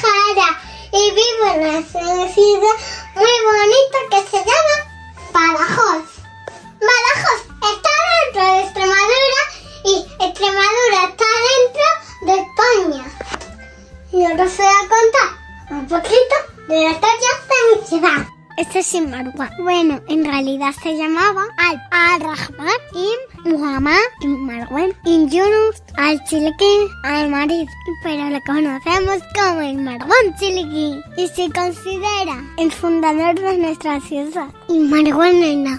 Jara y vivo en una ciudad muy bonita que se llama Badajoz. Badajoz está dentro de Extremadura y Extremadura está dentro de España. Y ahora os voy a contar un poquito de la historia de mi ciudad. Este es Marwan. Bueno, en realidad se llamaba Al-Rahman ibn Muhammad ibn Marwan ibn Yunus al-Chiliqui al-Marid, pero lo conocemos como el Marwan Chiliqui y se considera el fundador de nuestra ciudad. Y Marwan era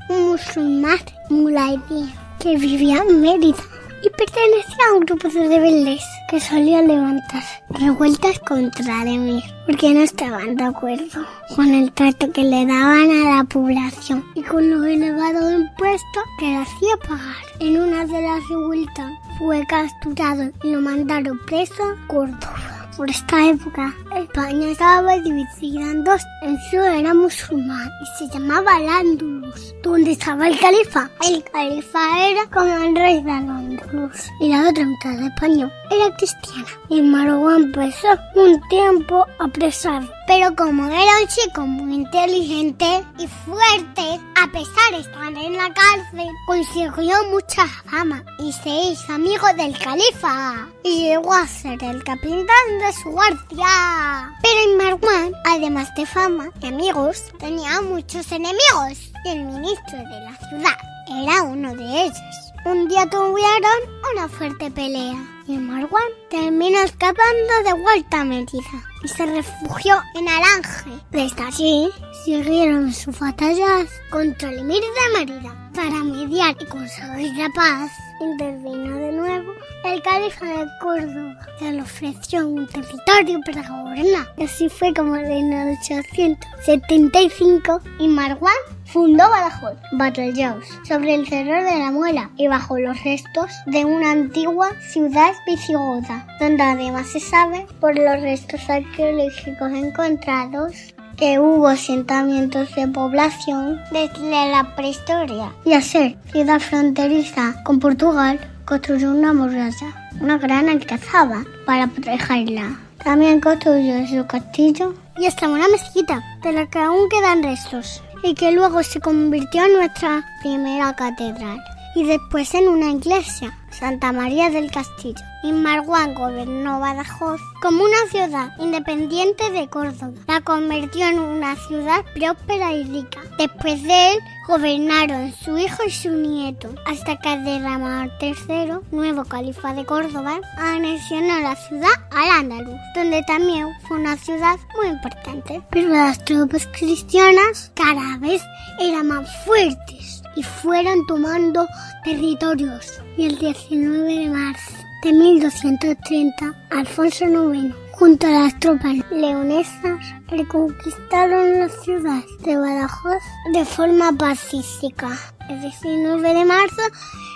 un musulmán mulaidí que vivía en Mérida y pertenecía a un grupo de rebeldes que solía levantar revueltas contra el emir porque no estaban de acuerdo con el trato que le daban a la población y con los elevados impuestos que le hacía pagar. En una de las revueltas fue capturado y lo mandaron preso a Córdoba. Por esta época, España estaba dividida en dos. El sur era musulmán y se llamaba Al-Ándalus, donde estaba el califa. El califa era como el rey de Al-Ándalus y la otra mitad de España era cristiana. Y Marwan pasó un tiempo apresado, pero como era un chico muy inteligente y fuerte, a pesar de estar en la cárcel, consiguió mucha fama y se hizo amigo del califa y llegó a ser el capitán de su guardia. Pero Marwan, además de fama y amigos, tenía muchos enemigos y el ministro de la ciudad era uno de ellos. Un día tuvieron una fuerte pelea y Marwan terminó escapando de vuelta a Mérida y se refugió en Alange. Desde allí siguieron sus batallas contra el emir de Mérida. Para mediar y conseguir la paz, intervino de nuevo el califa de Córdoba, que le ofreció un territorio para gobernar. Así fue como en 875 y Marwan fundó Badajoz, Batallos, sobre el Cerro de la Muela y bajo los restos de una antigua ciudad visigoda, donde además se sabe por los restos arqueológicos encontrados que hubo asentamientos de población desde la prehistoria. Y al ser ciudad fronteriza con Portugal, construyó una muralla, una gran alcazaba para protegerla. También construyó su castillo y hasta una mezquita, de la que aún quedan restos, y que luego se convirtió en nuestra primera catedral, y después en una iglesia, Santa María del Castillo. Y Marwan gobernó Badajoz como una ciudad independiente de Córdoba. La convirtió en una ciudad próspera y rica. Después de él gobernaron su hijo y su nieto, hasta que Abderramán III, nuevo califa de Córdoba, anexionó la ciudad Al-Ándalus, donde también fue una ciudad muy importante. Pero las tropas cristianas cada vez eran más fuertes y fueron tomando territorios. Y el 19 de marzo de 1230, Alfonso IX, junto a las tropas leonesas, reconquistaron la ciudad de Badajoz de forma pacífica. El 19 de marzo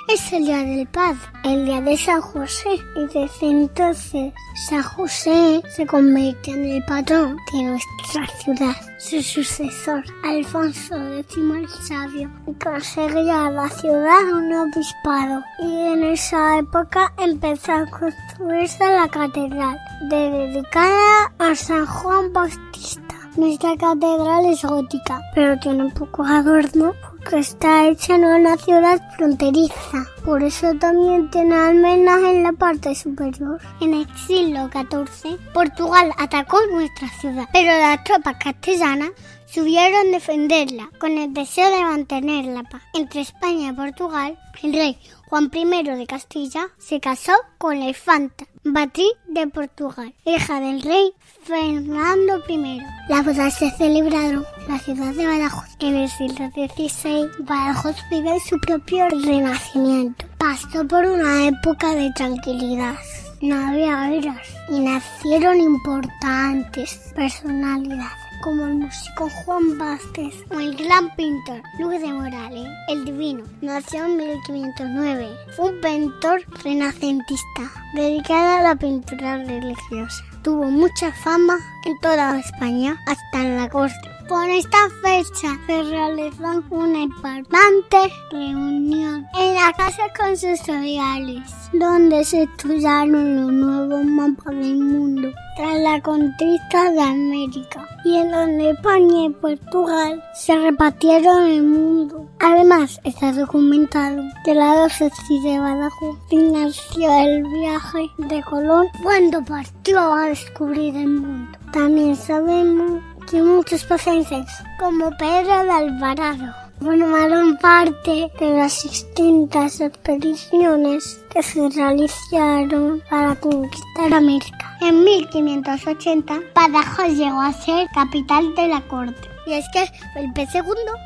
es el Día del Padre, el Día de San José, y desde entonces San José se convierte en el patrón de nuestra ciudad. Su sucesor, Alfonso X el Sabio, conseguía a la ciudad un obispado, y en esa época empezó a construirse la catedral, dedicada a San Juan Bautista. Nuestra catedral es gótica, pero tiene poco adorno porque está hecha en una ciudad fronteriza. Por eso también tiene almenas en la parte superior. En el siglo XIV, Portugal atacó nuestra ciudad, pero las tropas castellanas subieron a defenderla con el deseo de mantener la paz. Entre España y Portugal, el rey Juan I de Castilla se casó con la infanta Beatriz de Portugal, hija del rey Fernando I. Las bodas se celebraron en la ciudad de Badajoz. En el siglo XVI, Badajoz vive su propio renacimiento. Pasó por una época de tranquilidad. No había guerras y nacieron importantes personalidades, como el músico Juan Vázquez o el gran pintor Luis de Morales, el Divino. Nació en 1509. Fue un pintor renacentista dedicado a la pintura religiosa. Tuvo mucha fama en toda España, hasta en la corte. Por esta fecha se realizó una importante reunión en la casa consistoriales, donde se estudiaron los nuevos mapas del mundo tras la conquista de América, y en donde España y Portugal se repartieron el mundo. Además, está documentado que la diócesis de Badajoz financió el viaje de Colón cuando partió a descubrir el mundo. También sabemos que muchos pacenses, como Pedro de Alvarado, formaron parte de las distintas expediciones que se realizaron para conquistar América. En 1580, Badajoz llegó a ser capital de la corte. Y es que Felipe II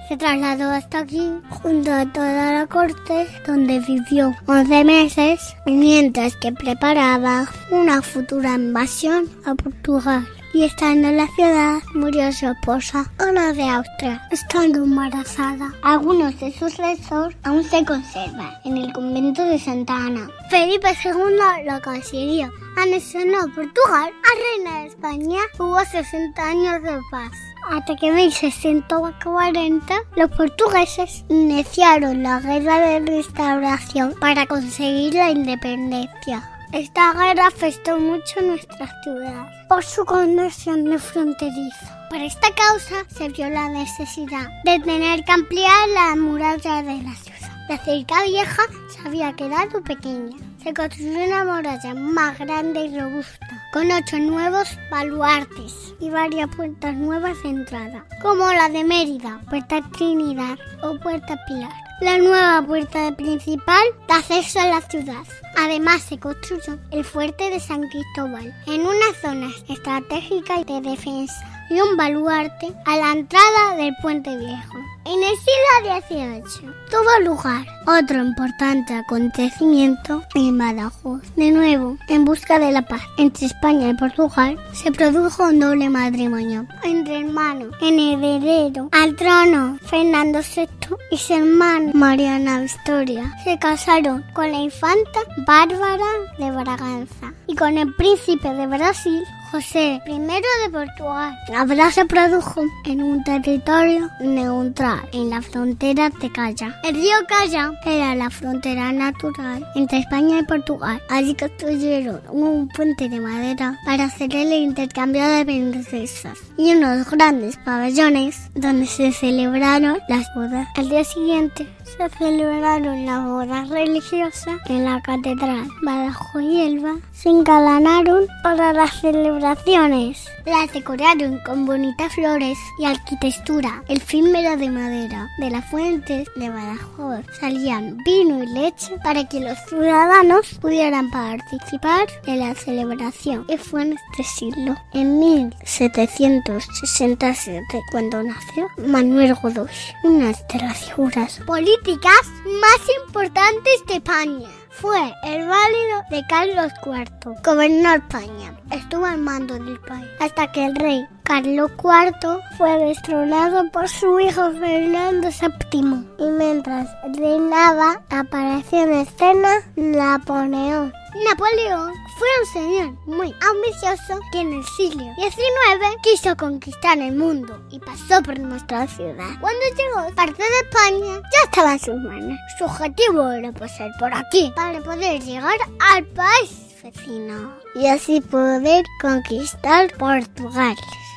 se trasladó hasta aquí junto a toda la corte, donde vivió 11 meses, mientras que preparaba una futura invasión a Portugal. Y estando en la ciudad, murió su esposa, Ana de Austria, estando embarazada. Algunos de sus restos aún se conservan en el convento de Santa Ana. Felipe II lo consiguió. Anexionó Portugal a reina de España. Hubo 60 años de paz. Hasta que en 1640 los portugueses iniciaron la guerra de restauración para conseguir la independencia. Esta guerra afectó mucho nuestra ciudad por su condición de fronterizo. Por esta causa se vio la necesidad de tener que ampliar la muralla de la ciudad. La cerca vieja se había quedado pequeña. Se construyó una muralla más grande y robusta, con 8 nuevos baluartes y varias puertas nuevas de entrada, como la de Mérida, Puerta Trinidad o Puerta Pilar. La nueva puerta principal da acceso a la ciudad. Además, se construyó el fuerte de San Cristóbal, en una zona estratégica de defensa, y un baluarte a la entrada del Puente Viejo. En el siglo XVIII tuvo lugar otro importante acontecimiento en Badajoz. De nuevo, en busca de la paz entre España y Portugal, se produjo un doble matrimonio entre hermanos. En heredero al trono Fernando VI y su hermana Mariana Victoria se casaron con la infanta Bárbara de Braganza y con el príncipe de Brasil, José I de Portugal. La boda se produjo en un territorio neutral, en la frontera de Calla. El río Calla era la frontera natural entre España y Portugal. Allí construyeron un puente de madera para hacer el intercambio de princesas y unos grandes pabellones donde se celebraron las bodas. Al día siguiente se celebraron las bodas religiosas en la catedral. Badajoz y Elba se engalanaron para las celebraciones. Las decoraron con bonitas flores y arquitectura. El efímero de madera de las fuentes de Badajoz salían vino y leche para que los ciudadanos pudieran participar en la celebración. Y fue en este siglo, en 1767, cuando nació Manuel Godoy, una de las figuras políticas más importantes de España. Fue el válido de Carlos IV, gobernó España. Estuvo al mando del país hasta que el rey Carlos IV fue destronado por su hijo Fernando VII. Y mientras reinaba, apareció en escena Napoleón. Napoleón fue un señor muy ambicioso que en el siglo XIX quiso conquistar el mundo y pasó por nuestra ciudad. Cuando llegó parte de España, ya estaba en sus manos. Su objetivo era pasar por aquí para poder llegar al país vecino y así poder conquistar Portugal.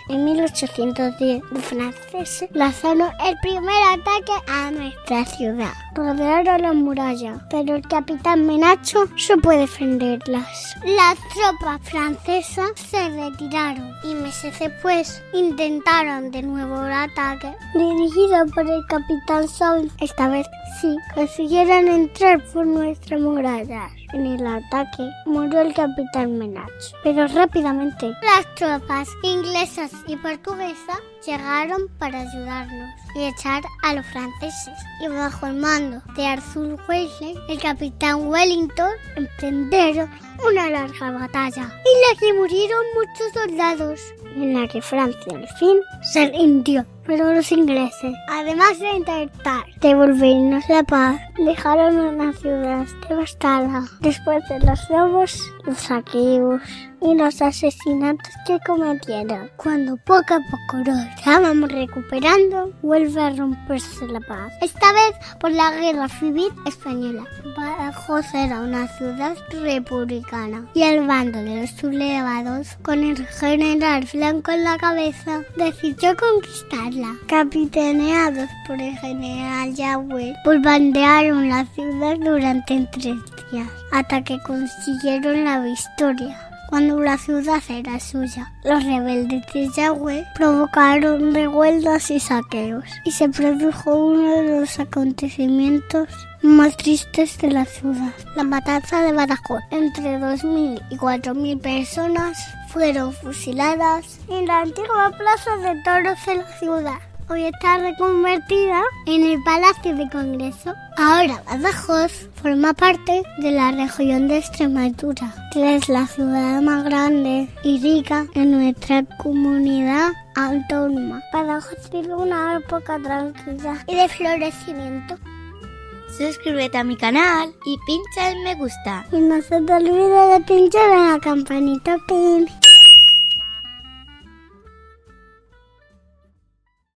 En 1810, los franceses lanzaron el primer ataque a nuestra ciudad. Rodearon la muralla, pero el capitán Menacho supo defenderlas. Las tropas francesas se retiraron y meses después intentaron de nuevo el ataque, dirigido por el capitán Saul. Esta vez sí, consiguieron entrar por nuestra muralla. En el ataque murió el capitán Menacho, pero rápidamente las tropas inglesas y portuguesas llegaron para ayudarnos y echar a los franceses. Y bajo el mando de Arthur Wellesley, el capitán Wellington emprendieron una larga batalla en la que murieron muchos soldados, en la que Francia al fin se rindió. Pero los ingleses, además de intentar devolvernos la paz, dejaron una ciudad devastada. Después de los robos, los saqueos y los asesinatos que cometieron. Cuando poco a poco lo estábamos recuperando, vuelve a romperse la paz. Esta vez por la Guerra Civil Española. Badajoz era una ciudad republicana y el bando de los sublevados, con el general Franco en la cabeza, decidió conquistarla. Capitaneados por el general Yagüe, bombardearon la ciudad durante 3 días, hasta que consiguieron la victoria. Cuando la ciudad era suya, los rebeldes de Yagüe provocaron revueltas y saqueos, y se produjo uno de los acontecimientos más tristes de la ciudad, la matanza de Badajoz. Entre 2.000 y 4.000 personas fueron fusiladas en la antigua plaza de toros de la ciudad. Hoy está reconvertida en el Palacio de Congreso. Ahora Badajoz forma parte de la región de Extremadura, que es la ciudad más grande y rica en nuestra comunidad autónoma. Badajoz vive una época tranquila y de florecimiento. Suscríbete a mi canal y pincha el me gusta. Y no se te olvide de pinchar en la campanita pin.